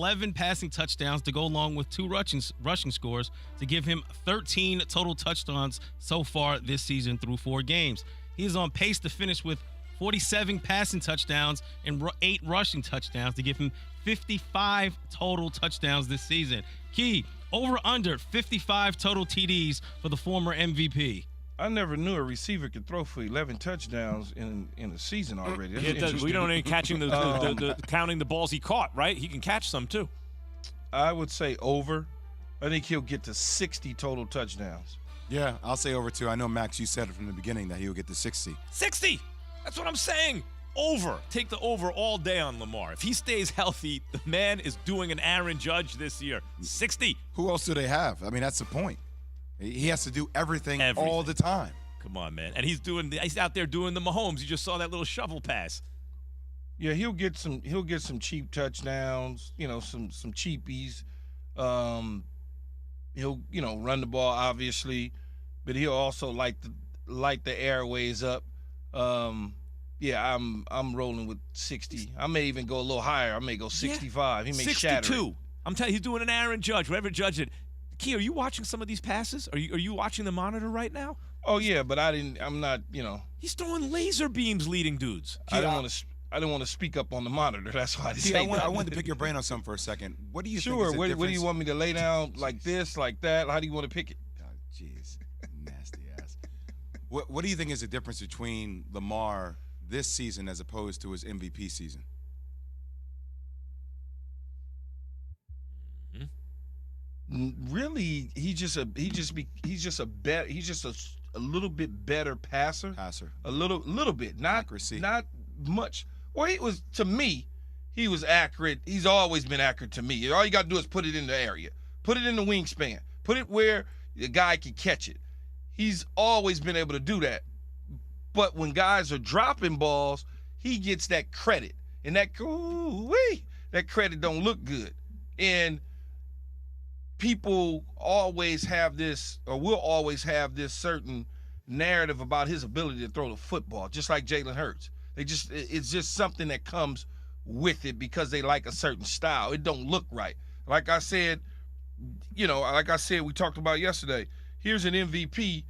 11 passing touchdowns to go along with 2 rushing scores to give him 13 total touchdowns so far this season through 4 games. He is on pace to finish with 47 passing touchdowns and 8 rushing touchdowns to give him 55 total touchdowns this season. Key, over under 55 total TDs for the former MVP. I never knew a receiver could throw for 11 touchdowns in a season already. We don't even catching counting the balls he caught, right? He can catch some too. I would say over. I think he'll get to 60 total touchdowns. Yeah, I'll say over too. I know, Max, you said it from the beginning that he'll get to 60. 60! That's what I'm saying. Over. Take the over all day on Lamar. If he stays healthy, the man is doing an Aaron Judge this year. 60. Who else do they have? I mean, that's the point. He has to do everything all the time. Come on, man. And he's out there doing the Mahomes. You just saw that little shovel pass. Yeah, he'll get some cheap touchdowns, some cheapies. He'll, run the ball obviously, but he'll also light the airways up. Yeah, I'm rolling with 60. I may even go a little higher. I may go 65. He may 62. shatter it. I'm telling you, he's doing an Aaron Judge. Whatever Judge it. Key, are you watching some of these passes? Are you watching the monitor right now? Oh yeah, but I'm not. He's throwing laser beams, leading dudes. Key, I didn't want to speak up on the monitor. That's why I didn't say that. I wanted to pick your brain on something for a second. What do you think? Sure. What do you want me to lay down like this, like that? How do you want to pick it? Oh, jeez, nasty ass. What do you think is the difference between Lamar this season as opposed to his MVP season? Really, he's just a little bit better passer. A little bit, not accuracy, not much. Well, to me, he was accurate. He's always been accurate to me. All you got to do is put it in the area, put it in the wingspan, put it where the guy can catch it. He's always been able to do that. But when guys are dropping balls, he gets that credit, and that credit don't look good. And people always have this, or will always have this certain narrative about his ability to throw the football, just like Jalen Hurts. It's just something that comes with it because they like a certain style. It don't look right. Like I said, we talked about yesterday, here's an MVP,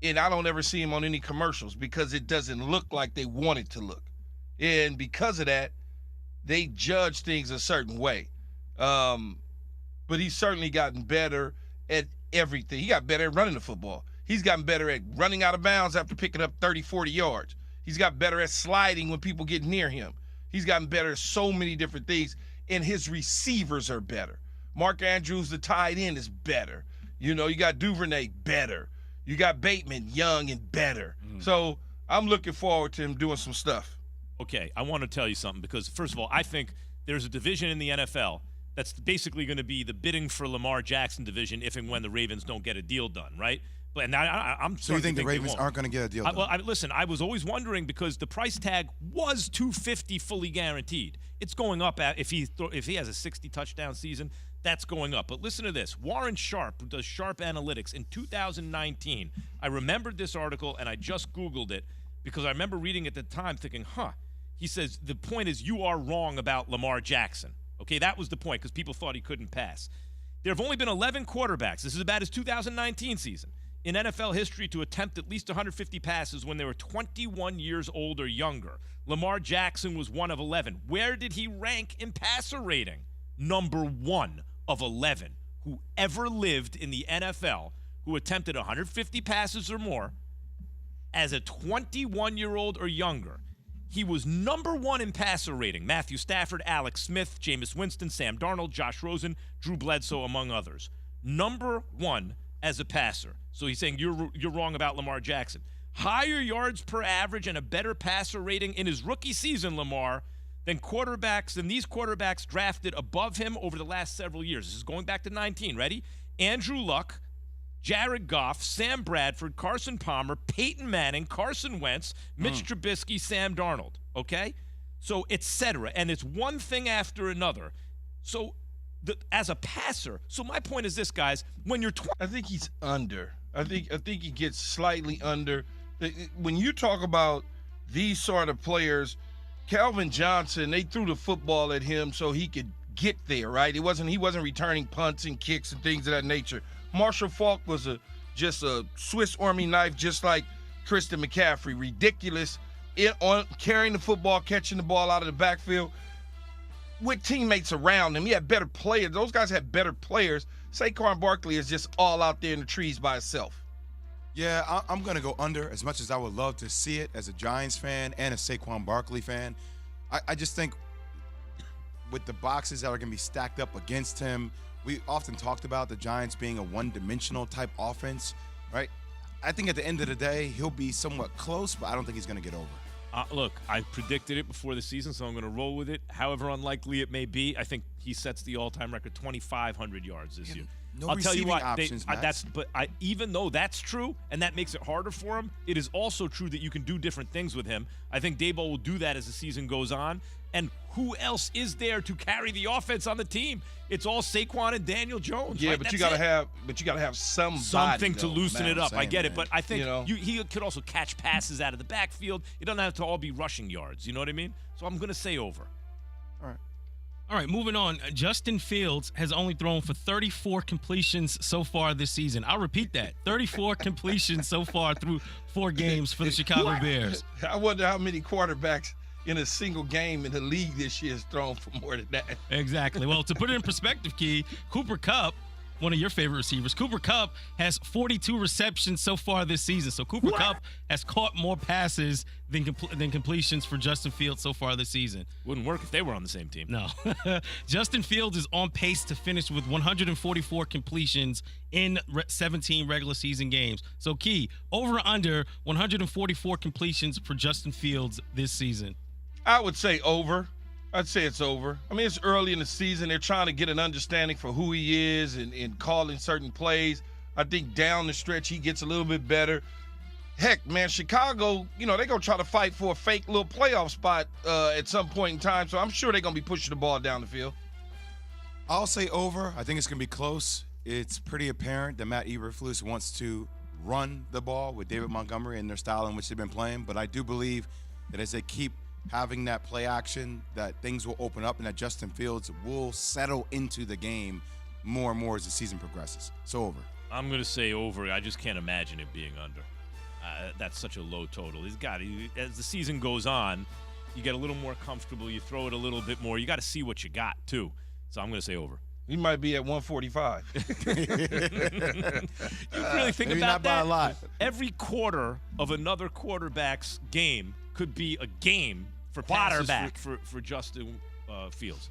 and I don't ever see him on any commercials because it doesn't look like they want it to look. And because of that, they judge things a certain way. But he's certainly gotten better at everything. He got better at running the football. He's gotten better at running out of bounds after picking up 30, 40 yards. He's got better at sliding when people get near him. He's gotten better at so many different things, and his receivers are better. Mark Andrews, the tight end, is better. You got Duvernay, better. You got Bateman, young and better. So I'm looking forward to him doing some stuff. Okay, I want to tell you something because, first of all, I think there's a division in the NFL that's basically going to be the bidding for Lamar Jackson division if and when the Ravens don't get a deal done, right? But I'm so you think the Ravens aren't going to get a deal done? Listen, I was always wondering because the price tag was $250 fully guaranteed. It's going up if he has a 60 touchdown season. That's going up. But listen to this. Warren Sharp, who does Sharp Analytics, in 2019, I remembered this article and I just Googled it because I remember reading it at the time thinking, he says, the point is you are wrong about Lamar Jackson. Okay, that was the point because people thought he couldn't pass. There have only been 11 quarterbacks. This is about his 2019 season in NFL history to attempt at least 150 passes when they were 21 years old or younger. Lamar Jackson was one of 11. Where did he rank in passer rating? Number 1 of 11 who ever lived in the NFL who attempted 150 passes or more as a 21-year-old or younger. He was number 1 in passer rating. Matthew Stafford, Alex Smith, Jameis Winston, Sam Darnold, Josh Rosen, Drew Bledsoe, among others. Number 1 as a passer. So he's saying you're wrong about Lamar Jackson. Higher yards per average and a better passer rating in his rookie season, Lamar, than these quarterbacks drafted above him over the last several years. This is going back to 19. Ready? Andrew Luck, Jared Goff, Sam Bradford, Carson Palmer, Peyton Manning, Carson Wentz, Mitch Trubisky, Sam Darnold. Okay? So, et cetera. And it's one thing after another. So, as a passer, so my point is this, guys. When you're I think he's under. I think he gets slightly under. When you talk about these sort of players, Calvin Johnson, they threw the football at him so he could get there, right? He wasn't returning punts and kicks and things of that nature. Marshall Faulk was just a Swiss Army knife, just like Christian McCaffrey. Ridiculous on carrying the football, catching the ball out of the backfield with teammates around him. He had better players. Those guys had better players. Saquon Barkley is just all out there in the trees by himself. Yeah, I'm going to go under as much as I would love to see it as a Giants fan and a Saquon Barkley fan. I just think with the boxes that are going to be stacked up against him, we often talked about the Giants being a one-dimensional type offense, right? I think at the end of the day, he'll be somewhat close, but I don't think he's going to get over. Look, I predicted it before the season, so I'm going to roll with it. However unlikely it may be, I think he sets the all-time record 2,500 yards this year. No I'll tell you what, options, even though that's true, and that makes it harder for him, it is also true that you can do different things with him. I think Daboll will do that as the season goes on. And who else is there to carry the offense on the team? It's all Saquon and Daniel Jones. Yeah, right? but you gotta have something to loosen it up. I get it, man. but I think he could also catch passes out of the backfield. It doesn't have to all be rushing yards. You know what I mean? So I'm going to say over. All right, moving on. Justin Fields has only thrown for 34 completions so far this season. I'll repeat that. 34 completions so far through 4 games for the Chicago Bears. I wonder how many quarterbacks in a single game in the league this year has thrown for more than that. Exactly. Well, to put it in perspective, Key, Cooper Kupp, one of your favorite receivers, Cooper Kupp has 42 receptions so far this season. So Cooper Kupp has caught more passes than completions for Justin Fields so far this season. Wouldn't work if they were on the same team. No. Justin Fields is on pace to finish with 144 completions in 17 regular season games. So, Key, over or under 144 completions for Justin Fields this season? I would say over. I'd say it's over. I mean, it's early in the season. They're trying to get an understanding for who he is and calling certain plays. I think down the stretch he gets a little bit better. Heck, man, Chicago, they're going to try to fight for a fake little playoff spot at some point in time, so I'm sure they're going to be pushing the ball down the field. I'll say over. I think it's going to be close. It's pretty apparent that Matt Eberflus wants to run the ball with David Montgomery and their style in which they've been playing, but I do believe that as they keep having that play action, that things will open up and that Justin Fields will settle into the game more and more as the season progresses. So over. I'm going to say over. I just can't imagine it being under. That's such a low total. As the season goes on, you get a little more comfortable. You throw it a little bit more. You got to see what you got, too. So I'm going to say over. He might be at 145. You really think maybe about not that? by a lot. Every quarter of another quarterback's game could be a game for quarterback for Justin Fields.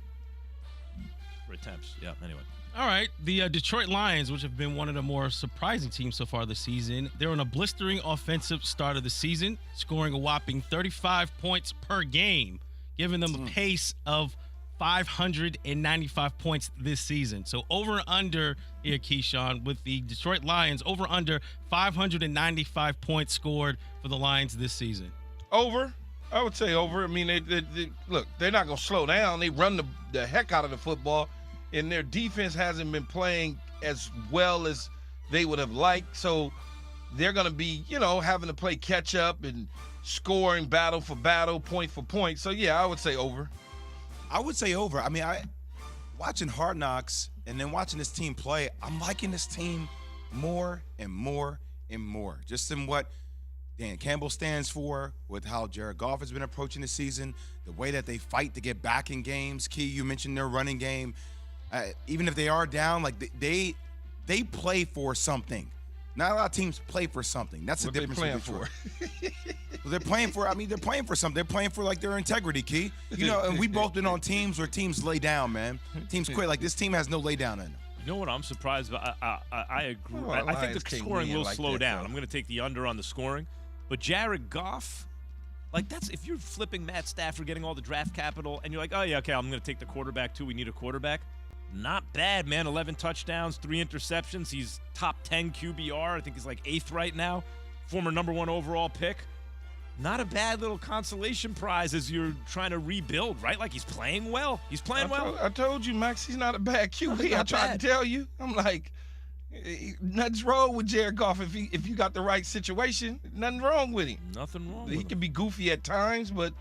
For attempts. Yeah, anyway. All right, the Detroit Lions, which have been one of the more surprising teams so far this season, they're on a blistering offensive start of the season, scoring a whopping 35 points per game, giving them a pace of 595 points this season. So over and under here, Keyshawn, with the Detroit Lions, over under 595 points scored for the Lions this season. Over. I would say over. I mean, look, they're not going to slow down. They run the heck out of the football, and their defense hasn't been playing as well as they would have liked. So they're going to be, having to play catch up and scoring battle for battle, point for point. So, yeah, I would say over. I would say over. I mean, watching Hard Knocks and then watching this team play, I'm liking this team more and more and more. Just in what Dan Campbell stands for, with how Jared Goff has been approaching the season, the way that they fight to get back in games. Key, you mentioned their running game. Even if they are down, like they play for something. Not a lot of teams play for something. That's the difference. What they playing for? Well, they're playing for. They're playing for something. They're playing for like their integrity, Key. And we both been on teams where teams lay down, man. Teams quit. Like this team has no lay down in them. You know what I'm surprised about? I agree. Well, I think the scoring will like slow that, down. though. I'm going to take the under on the scoring. But Jared Goff, that's if you're flipping Matt Stafford, getting all the draft capital, and you're like, oh, yeah, okay, I'm going to take the quarterback, too. We need a quarterback. Not bad, man. 11 touchdowns, 3 interceptions. He's top 10 QBR. I think he's like 8th right now. Former number 1 overall pick. Not a bad little consolation prize as you're trying to rebuild, right? Like, he's playing well. He's playing well. I told you, Max, he's not a bad QB. I Not tried bad. to tell you. I'm like, nothing's wrong with Jared Goff if you got the right situation. Nothing wrong with him. Nothing wrong He with can him. be goofy at times, but,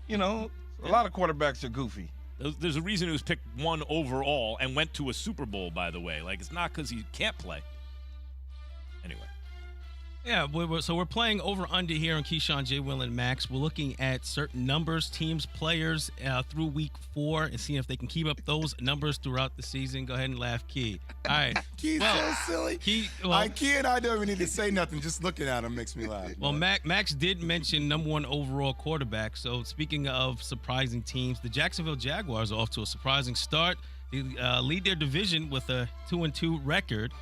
a lot of quarterbacks are goofy. There's a reason he was picked 1 overall and went to a Super Bowl, by the way. Like, it's not because he can't play. Anyway. Yeah, so we're playing over-under here on Keyshawn, J. Will, and Max. We're looking at certain numbers, teams, players through week 4 and seeing if they can keep up those numbers throughout the season. Go ahead and laugh, Key. All right. Key's so silly. Key and I don't even need to say nothing. Just looking at him makes me laugh. Well, Max did mention number 1 overall quarterback. So speaking of surprising teams, the Jacksonville Jaguars are off to a surprising start. They lead their division with a 2-2 record.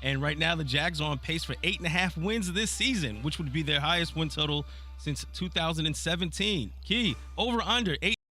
And right now, the Jags are on pace for 8.5 wins this season, which would be their highest win total since 2017. Key, over under 8.5